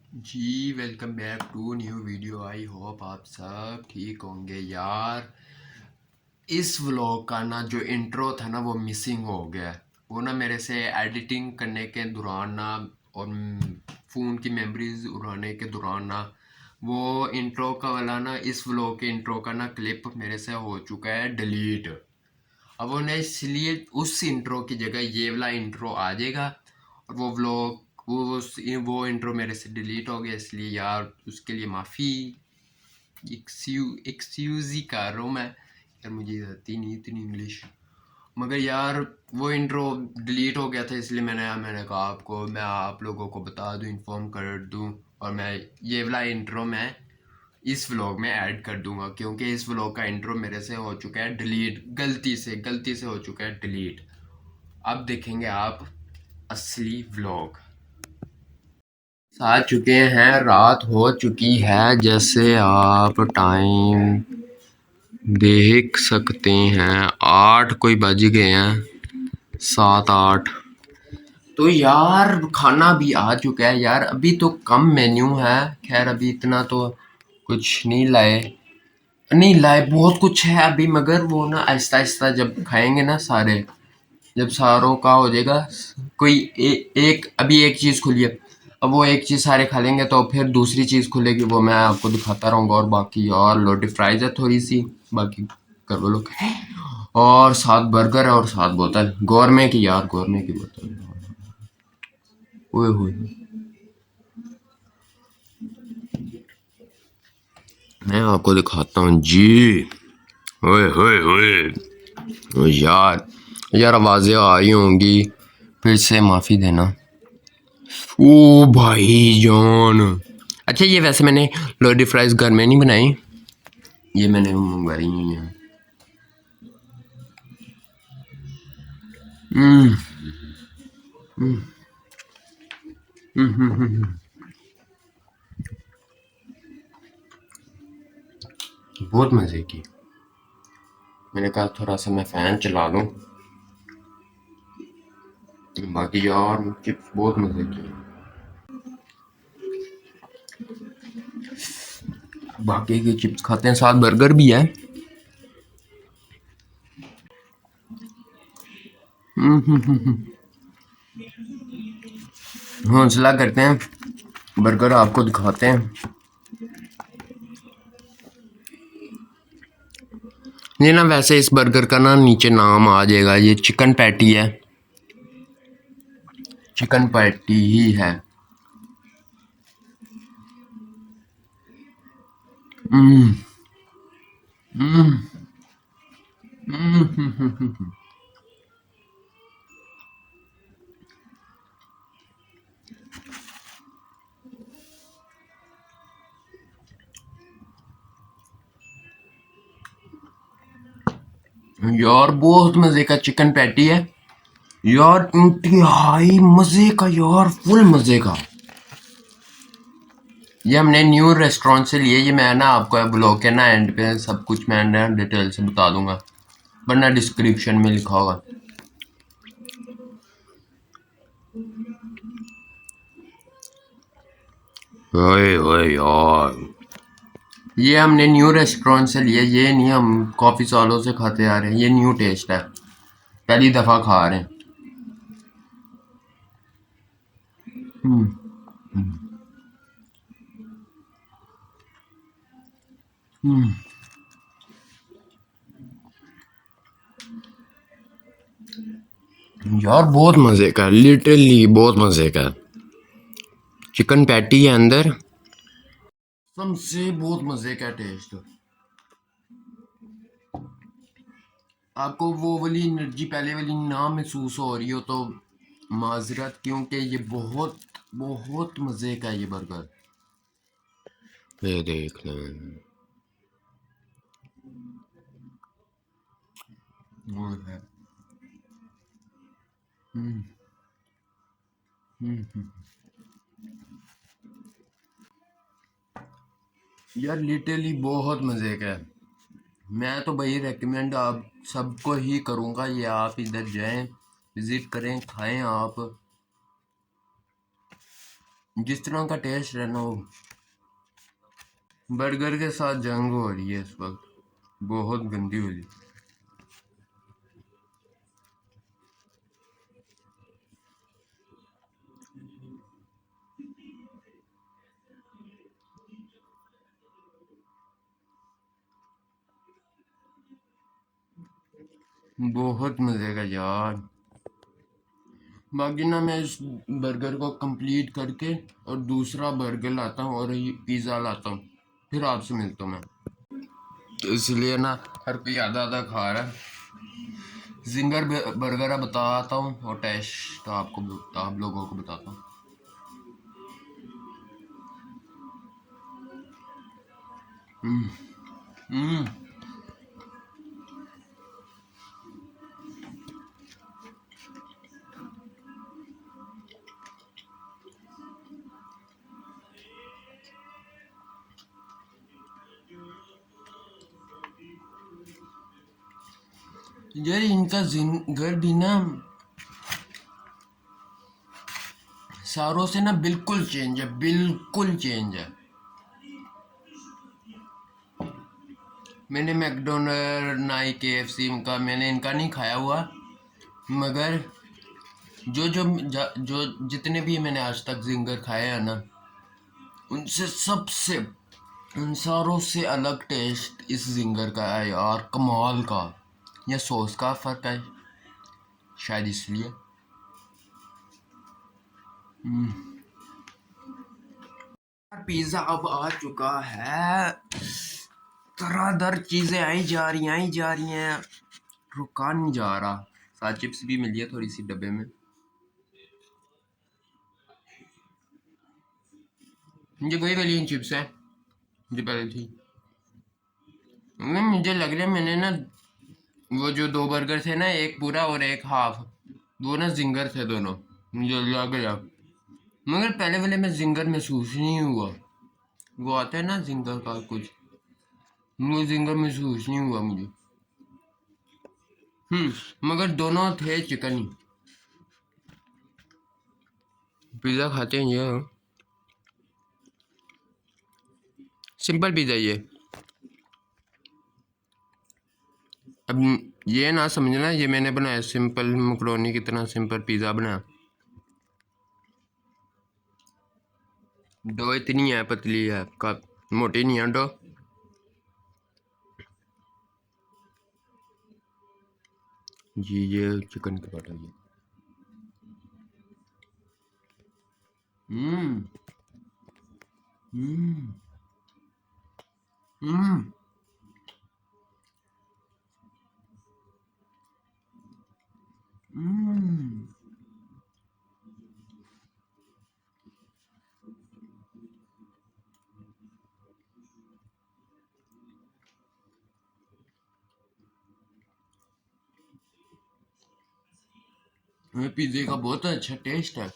Ji welcome back to new video. I hope आप सब ठीक होंगे यार। इस व्लॉग का ना जो इंट्रो था ना वो मिसिंग हो गया। वो ना मेरे से एडिटिंग करने के दौरान ना और फ़ोन की मेमोरीज उड़ाने के दौरान ना वो इंट्रो का वाला ना इस व्लॉग के इंट्रो का ना क्लिप मेरे से हो चुका है डिलीट। अब उन्हें इसलिए उस इंट्रो की जगह ये वाला इंट्रो आ जाएगा और वो व्लॉग वो इंट्रो मेरे से डिलीट हो गया, इसलिए यार उसके लिए माफ़ी एक्सक्यूज़ ही कर रहा हूँ मैं। यार मुझे आती नहीं इतनी इंग्लिश, मगर यार वो इंट्रो डिलीट हो गया था, इसलिए मैंने कहा आपको मैं आप लोगों को बता दूं, इन्फॉर्म कर दूं। और मैं ये वाला इंट्रो मैं इस व्लॉग में ऐड कर दूंगा, क्योंकि इस व्लॉग का इंट्रो मेरे से हो चुका है डिलीट, गलती से हो चुका है डिलीट। अब देखेंगे आप असली व्लॉग। आ चुके हैं, रात हो चुकी है, जैसे आप टाइम देख सकते हैं 8 कोई बज गए हैं, 7-8। तो यार खाना भी आ चुका है यार, अभी तो कम मेन्यू है। खैर अभी इतना तो कुछ नहीं लाए, बहुत कुछ है अभी, मगर वो ना आहिस्ता आहिस्ता जब खाएंगे ना सारे, जब सारों का हो जाएगा, कोई एक अभी एक चीज़ खुली है, अब वो एक चीज़ सारे खा लेंगे तो फिर दूसरी चीज़ खुलेगी, वो मैं आपको दिखाता रहूँगा। और बाकी और लोटी फ्राइज है थोड़ी सी, बाकी कर वो लोग, और 7 बर्गर है और 7 बोतल गौरमे की, यार गौरमे की बोतल। ओए होए, मैं आपको दिखाता हूँ जी। ओए होए होए, ओ यार, यार आवाज़ें आ रही होंगी, फिर से माफ़ी देना। ओ भाई जान, अच्छा ये वैसे मैंने लोडी फ्राइज घर में नहीं बनाई, ये मैंने मंगवाई हुई है। हम्म, बहुत मज़े की। मैंने कहा थोड़ा सा मैं फ़ैन चला लूँ, बाकी यार चिप्स बहुत मज़े की। बाकी की चिप्स खाते हैं, साथ बर्गर भी है। हौसला करते हैं, बर्गर आपको दिखाते हैं। ये ना वैसे इस बर्गर का ना नीचे नाम आ जाएगा, ये चिकन पैटी है, चिकन पैटी ही है। हम्म, हम्म, यार बहुत मज़े का चिकन पैटी है यार, इंतहाई मज़े का यार, फुल मज़े का। ये हमने न्यू रेस्टोरेंट से लिए, ये मैं ना आपको ब्लॉग के ना एंड पे सब कुछ मैं ना डिटेल से बता दूंगा, वरना डिस्क्रिप्शन में लिखा होगा। ओए ओए यार, ये हमने न्यू रेस्टोरेंट से लिया, ये नहीं हम काफ़ी सालों से खाते आ रहे हैं, ये न्यू टेस्ट है, पहली दफ़ा खा रहे हैं। हम्म, हम्म, यार बहुत मज़े का, लिटरली बहुत मज़े का। चिकन पैटी है अंदर, सबसे बहुत मज़े का टेस्ट। आपको वो वाली एनर्जी पहले वाली ना महसूस हो रही हो तो माजरत, क्योंकि ये बहुत बहुत मज़े का ये बर्गर। ये देख लें, वो है। हम्म, हम्म। यार लिटरली बहुत मज़े का है। मैं तो भाई रेकमेंड आप सबको ही करूँगा, ये आप इधर जाएं, विज़िट करें, खाएं आप। जिस तरह का टेस्ट है ना, वो बर्गर के साथ जंग हो रही है इस वक्त, बहुत गंदी हो रही है। बहुत मजे का यार। बाकी ना मैं इस बर्गर को कंप्लीट करके और दूसरा बर्गर लाता हूँ और ये पिज़्ज़ा लाता हूँ, फिर आपसे मिलता हूँ मैं। तो इसलिए ना हर कोई आधा आधा खा रहा है। जिंगर बर्गर बताता हूँ और टेस्ट आपको, आप लोगों को बताता हूँ। हम्म यार इनका जिंगर भी ना सारों से ना बिल्कुल चेंज है, बिल्कुल चेंज है। मैंने मैकडोनल्ड नाई KFC का मैंने इनका नहीं खाया हुआ, मगर जो जितने भी मैंने आज तक जिंगर खाए हैं ना, उनसे सबसे उन सारों से अलग टेस्ट इस जिंगर का है यार, कमाल का। या सॉस का फर्क है शायद इसलिए। पिज्जा अब आ चुका है, तरह दर चीजें आई जा रही हैं, रुका नहीं जा रहा। साथ चिप्स भी मिली है थोड़ी सी डब्बे में। ये वही वाली चिप्स है जो पहले थी। मुझे लग रहा है मैंने ना वो जो दो बर्गर थे ना, एक पूरा और एक हाफ, वो ना जिंगर थे दोनों, मुझे लग गया। मगर पहले वाले में जिंगर महसूस नहीं हुआ। वो आता है ना जिंगर का कुछ, वो जिंगर महसूस नहीं हुआ मुझे। मगर दोनों थे चिकन ही। पिज्जा खाते हैं ये, सिंपल पिज्जा ये। अब ये ना समझना ये मैंने बनाया सिंपल मकरोनी की तरह सिंपल पिज्जा बनाया। डो इतनी है पतली है, का मोटी नहीं है डो। जी ये चिकन का बटर ये। हम्म हम्म हम्म हम्म पिज्जे का बहुत अच्छा टेस्ट है,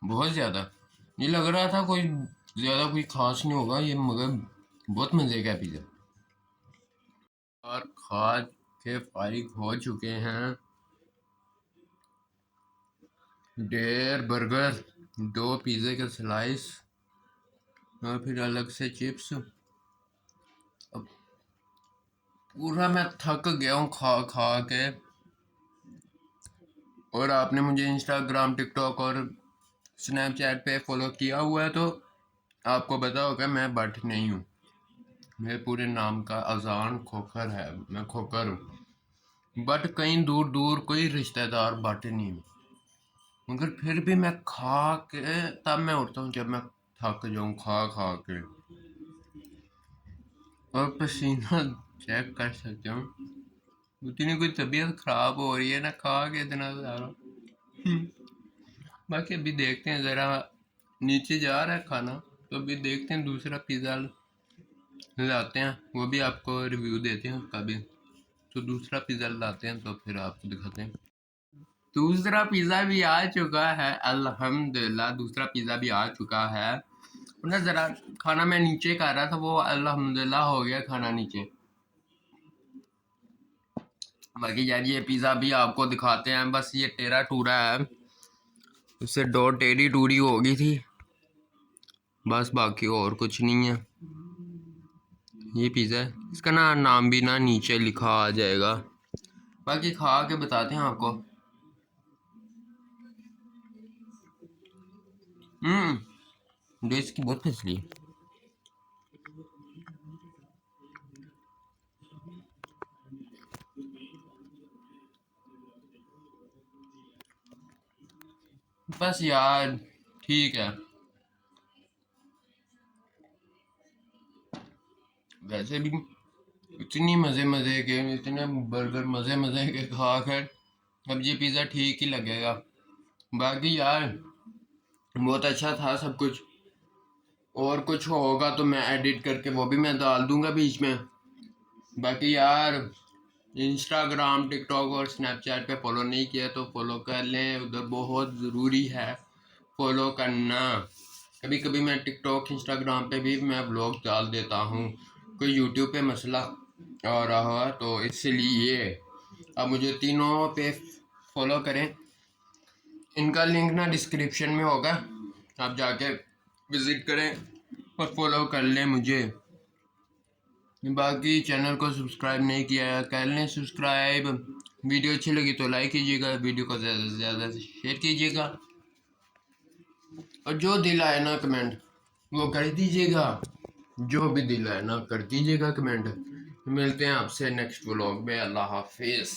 बहुत ज्यादा। ये लग रहा था कोई ज्यादा कोई खास नहीं होगा ये, मगर बहुत मजे का पिज्जा। और खा के फारिग हो चुके हैं। डेढ़ बर्गर, दो पिज्जे के स्लाइस और फिर अलग से चिप्स। अब पूरा मैं थक गया हूँ खा खा के। और आपने मुझे इंस्टाग्राम टिकटॉक और स्नैपचैट पे फॉलो किया हुआ है तो आपको पता होगा मैं बट नहीं हूँ। मेरे पूरे नाम का अजान खोखर है, मैं खोखर हूँ। बट कहीं दूर दूर कोई रिश्तेदार बट नहीं हूँ। मगर फिर भी मैं खा के तब मैं उठता हूँ जब मैं थक जाऊँ खा खा के। और पसीना चेक कर सकते हो, उतनी कोई तबीयत खराब हो रही है ना खा के इतना सारा। बाकी अभी देखते हैं जरा, नीचे जा रहा है खाना, तो अभी देखते हैं दूसरा पिज़्ज़ा लाते हैं, वो भी आपको रिव्यू देते हैं उसका भी। तो दूसरा पिज़्ज़ा लाते हैं तो फिर आपको दिखाते हैं। दूसरा पिज़्ज़ा भी आ चुका है अल्हम्दुलिल्लाह, दूसरा पिज़्ज़ा भी आ चुका है। ना जरा खाना मैं नीचे कर रहा था, वो अल्हम्दुलिल्लाह हो गया खाना नीचे। बाकी यार ये पिज़्ज़ा भी आपको दिखाते हैं, बस ये टेढ़ा टूरा है, उससे डो टेढ़ी टूरी हो गई थी बस, बाकी और कुछ नहीं है। ये पिज़्ज़ा है, इसका नाम भी नीचे लिखा आ जाएगा। बाकी खा के बताते हैं आपको। डेज की बहुत फसली है। बस यार ठीक है। वैसे भी इतनी मज़े के, इतने बर्गर मज़े के खा कर अब ये पिज़्ज़ा ठीक ही लगेगा। बाकी यार बहुत अच्छा था सब कुछ। और कुछ होगा तो मैं एडिट करके वो भी मैं डाल दूंगा बीच में। बाकी यार इंस्टाग्राम, टिकटॉक और स्नैपचैट पे फॉलो नहीं किया तो फॉलो कर लें, उधर बहुत ज़रूरी है फॉलो करना। कभी कभी मैं टिकटॉक, इंस्टाग्राम पे भी मैं ब्लॉग डाल देता हूँ। कोई यूट्यूब पे मसला आ रहा तो इसलिए अब मुझे तीनों पे फॉलो करें। इनका लिंक डिस्क्रिप्शन में होगा, आप जाके विज़िट करें और फॉलो कर लें मुझे। बाकी चैनल को सब्सक्राइब नहीं किया है कर लें सब्सक्राइब। वीडियो अच्छी लगी तो लाइक कीजिएगा, वीडियो को ज़्यादा से ज़्यादा शेयर कीजिएगा और जो दिल आए कमेंट वो कर दीजिएगा। जो भी दिल आए कर दीजिएगा कमेंट। मिलते हैं आपसे नेक्स्ट व्लॉग में। अल्लाह हाफिज़।